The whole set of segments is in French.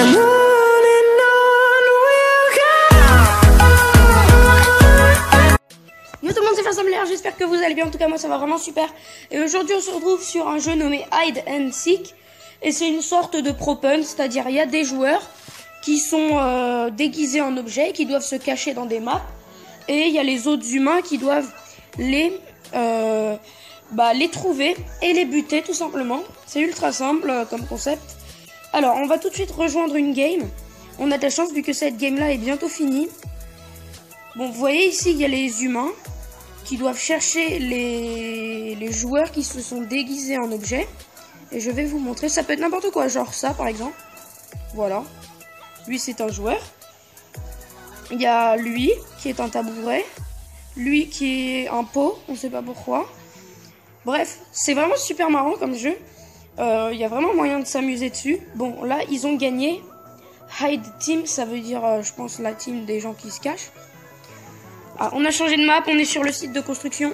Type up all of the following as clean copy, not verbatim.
and on we'll go. Yo tout le monde, c'est Fassambler, j'espère que vous allez bien. En tout cas moi ça va vraiment super. Et aujourd'hui on se retrouve sur un jeu nommé Hide and Seek. Et c'est une sorte de propun, c'est-à-dire il y a des joueurs qui sont déguisés en objets, qui doivent se cacher dans des maps. Et il y a les autres humains qui doivent les trouver et les buter tout simplement. C'est ultra simple comme concept. Alors on va tout de suite rejoindre une game. On a de la chance vu que cette game là est bientôt finie. Bon, vous voyez ici il y a les humains qui doivent chercher les joueurs qui se sont déguisés en objets. Et je vais vous montrer, ça peut être n'importe quoi, genre ça par exemple. Voilà, lui c'est un joueur. Il y a lui qui est un tabouret, lui qui est un pot, on sait pas pourquoi. Bref, c'est vraiment super marrant comme jeu. Il y a vraiment moyen de s'amuser dessus. Bon, là ils ont gagné. Hide Team, ça veut dire, je pense, la team des gens qui se cachent. Ah, on a changé de map, on est sur le site de construction.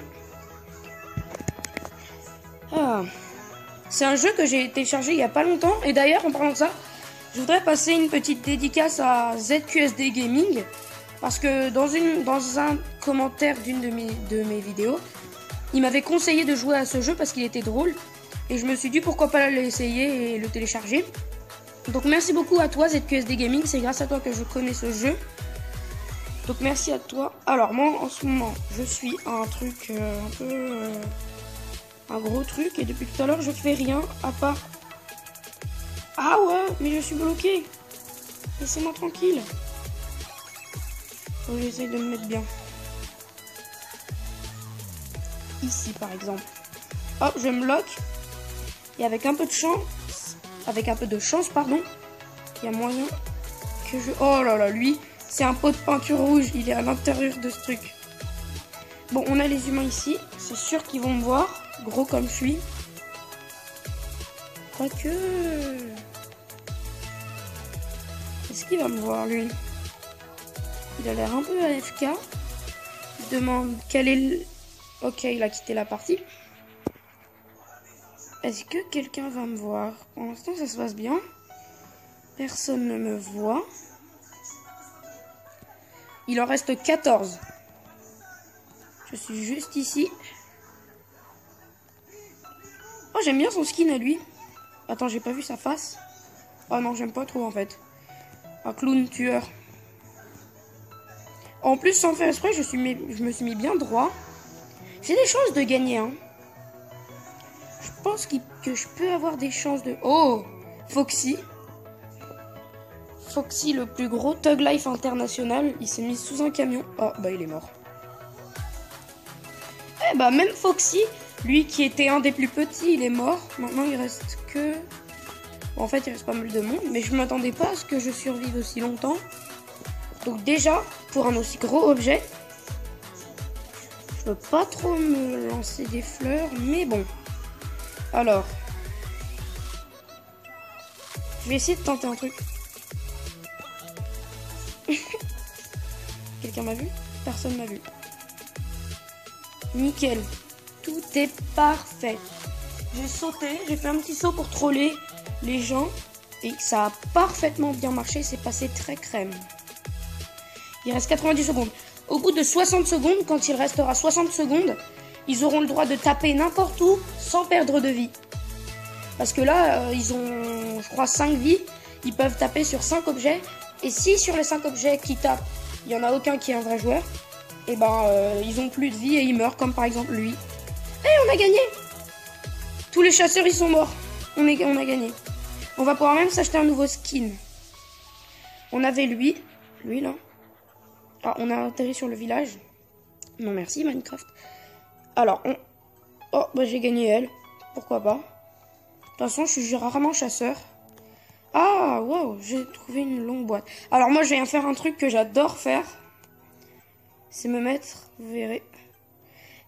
Ah. C'est un jeu que j'ai téléchargé il y a pas longtemps. Et d'ailleurs, en parlant de ça, je voudrais passer une petite dédicace à ZQSD Gaming. Parce que dans un commentaire d'une de mes vidéos, il m'avait conseillé de jouer à ce jeu parce qu'il était drôle. Et je me suis dit pourquoi pas l'essayer et le télécharger. Donc merci beaucoup à toi ZQSD Gaming, c'est grâce à toi que je connais ce jeu. Donc merci à toi. Alors moi en ce moment, je suis un truc un peu... un gros truc et depuis tout à l'heure je fais rien à part... Ah ouais, mais je suis bloqué. Laissez-moi tranquille. Faut que j'essaye de me mettre bien. Ici par exemple. Hop, je me lock. Et avec un peu de chance, pardon, il y a moyen que je... Oh là là, lui, c'est un pot de peinture rouge. Il est à l'intérieur de ce truc. Bon, on a les humains ici. C'est sûr qu'ils vont me voir. Gros comme je suis. Quoique... Est-ce qu'il va me voir, lui? Il a l'air un peu AFK. Il demande quel est le... Ok, il a quitté la partie. Est-ce que quelqu'un va me voir? Pour l'instant, ça se passe bien. Personne ne me voit. Il en reste 14. Je suis juste ici. Oh, j'aime bien son skin à lui. Attends, j'ai pas vu sa face. Oh non, j'aime pas trop en fait. Un clown tueur. En plus, sans faire exprès, je me suis mis bien droit. J'ai des chances de gagner, hein. Je pense que je peux avoir des chances de... Oh, Foxy. Foxy, le plus gros Thug Life international. Il s'est mis sous un camion. Oh, bah il est mort. Eh bah même Foxy, lui qui était un des plus petits, il est mort. Maintenant il reste que... Bon, en fait il reste pas mal de monde. Mais je m'attendais pas à ce que je survive aussi longtemps. Donc déjà, pour un aussi gros objet, je peux pas trop me lancer des fleurs. Mais bon. Alors, je vais essayer de tenter un truc. Quelqu'un m'a vu? Personne m'a vu. Nickel. Tout est parfait. J'ai sauté, j'ai fait un petit saut pour troller les gens. Et ça a parfaitement bien marché, c'est passé très crème. Il reste 90 secondes. Au bout de 60 secondes, quand il restera 60 secondes, ils auront le droit de taper n'importe où sans perdre de vie. Parce que là, ils ont, je crois, 5 vies. Ils peuvent taper sur 5 objets. Et si sur les 5 objets qui tapent, il n'y en a aucun qui est un vrai joueur, et ben ils ont plus de vie et ils meurent, comme par exemple lui. Et on a gagné! Tous les chasseurs, ils sont morts. On a gagné. On va pouvoir même s'acheter un nouveau skin. On avait lui là. Ah, on a atterri sur le village. Non merci Minecraft. Alors, oh, bah j'ai gagné elle. Pourquoi pas. De toute façon, je suis rarement chasseur. Ah, wow, j'ai trouvé une longue boîte. Alors moi, je viens faire un truc que j'adore faire. C'est me mettre, vous verrez.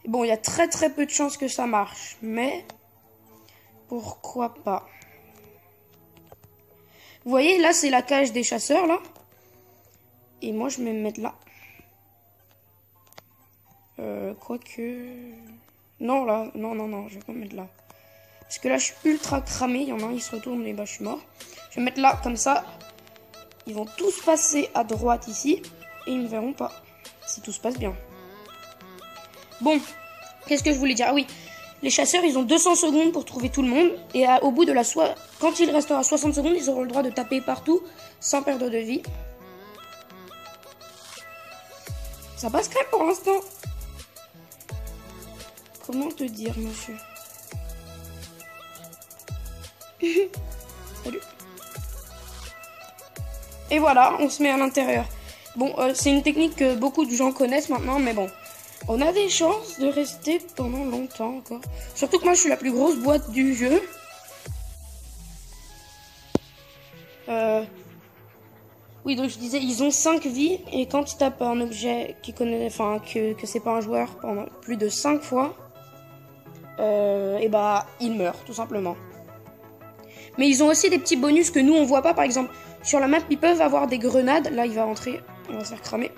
Bon, il y a très peu de chances que ça marche. Mais, pourquoi pas. Vous voyez, là, c'est la cage des chasseurs, là. Et moi, je vais me mettre là. Quoique... Non, là, non, je vais pas me mettre là. Parce que là, je suis ultra cramé. Il y en a un, il se retourne et bah, je suis mort. Je vais me mettre là, comme ça. Ils vont tous passer à droite ici. Et ils ne verront pas. Si tout se passe bien. Bon. Qu'est-ce que je voulais dire? Ah oui. Les chasseurs, ils ont 200 secondes pour trouver tout le monde. Et au bout de quand il restera 60 secondes, ils auront le droit de taper partout sans perdre de vie. Ça passe crème pour l'instant. Comment te dire, monsieur? Salut. Et voilà, on se met à l'intérieur. Bon, c'est une technique que beaucoup de gens connaissent maintenant, mais bon. On a des chances de rester pendant longtemps encore. Surtout que moi, je suis la plus grosse boîte du jeu. Oui, donc je disais, ils ont 5 vies. Et quand ils tapent un objet qui connaît, enfin, que c'est pas un joueur pendant plus de 5 fois, et bah, ils meurent, tout simplement. Mais ils ont aussi des petits bonus que nous, on voit pas. Par exemple, sur la map, ils peuvent avoir des grenades. Là, il va rentrer. On va se faire cramer.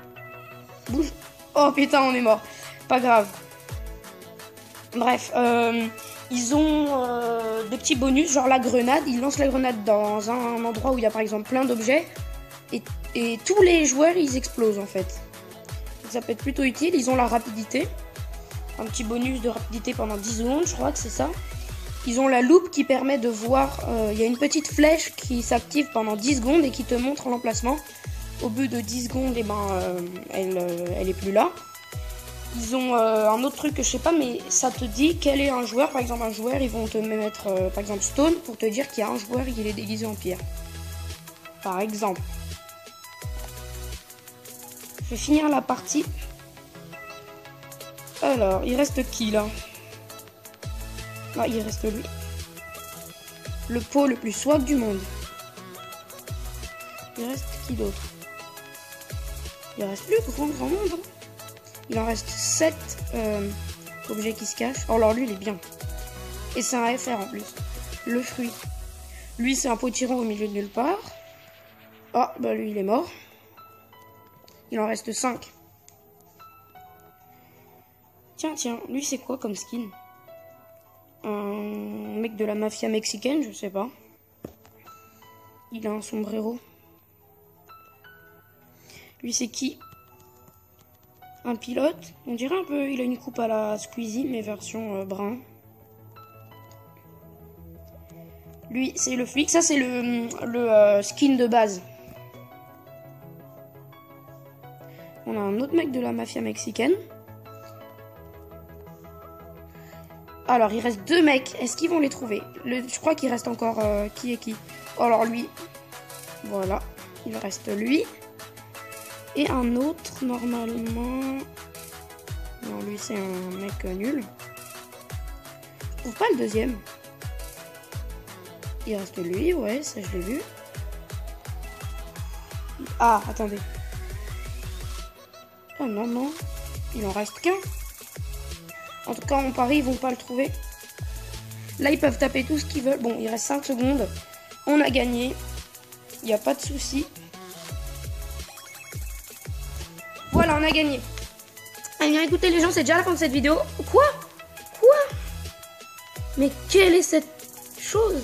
Bouge. Oh putain, on est mort. Pas grave. Bref, ils ont des petits bonus, genre la grenade. Ils lancent la grenade dans un endroit où il y a par exemple plein d'objets. Et tous les joueurs, ils explosent en fait. Donc, ça peut être plutôt utile. Ils ont la rapidité. Un petit bonus de rapidité pendant 10 secondes, je crois que c'est ça. Ils ont la loupe qui permet de voir. Il y a une petite flèche qui s'active pendant 10 secondes et qui te montre l'emplacement. Au bout de 10 secondes, et elle est plus là. Ils ont un autre truc que je sais pas, mais ça te dit quel est un joueur. Par exemple, un joueur, ils vont te mettre, par exemple, Stone, pour te dire qu'il y a un joueur et qu'il est déguisé en pierre. Par exemple. Je vais finir la partie. Alors, il reste qui, là? Là, il reste lui. Le pot le plus swag du monde. Il reste qui d'autre? Il reste plus grand monde. Hein. Il en reste 7 objets qui se cachent. Oh, alors lui, il est bien. Et c'est un FR en plus. Le fruit. Lui, c'est un potiron au milieu de nulle part. Oh, bah lui, il est mort. Il en reste 5. Tiens, lui, c'est quoi comme skin? Un mec de la mafia mexicaine, je sais pas. Il a un sombrero. Lui, c'est qui? Un pilote. On dirait un peu, il a une coupe à la Squeezie, mais version brun. Lui, c'est le flic. Ça, c'est le skin de base. On a un autre mec de la mafia mexicaine. Alors, il reste 2 mecs. Est-ce qu'ils vont les trouver? Je crois qu'il reste encore qui est qui. Alors, lui. Voilà. Il reste lui. Et un autre, normalement... Non, lui, c'est un mec nul. Je trouve pas le deuxième. Il reste lui, ouais, ça je l'ai vu. Ah, attendez. Oh non. Il en reste qu'un. En tout cas, on parie, ils vont pas le trouver. Là, ils peuvent taper tout ce qu'ils veulent. Bon, il reste 5 secondes. On a gagné. Il n'y a pas de souci. Voilà, on a gagné. Eh bien, écoutez les gens, c'est déjà la fin de cette vidéo. Quoi? Mais quelle est cette chose?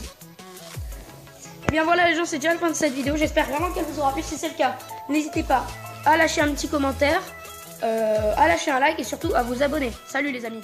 Eh bien voilà les gens, c'est déjà la fin de cette vidéo. J'espère vraiment qu'elle vous aura plu. Si c'est le cas, n'hésitez pas à lâcher un petit commentaire, à lâcher un like et surtout à vous abonner. Salut les amis.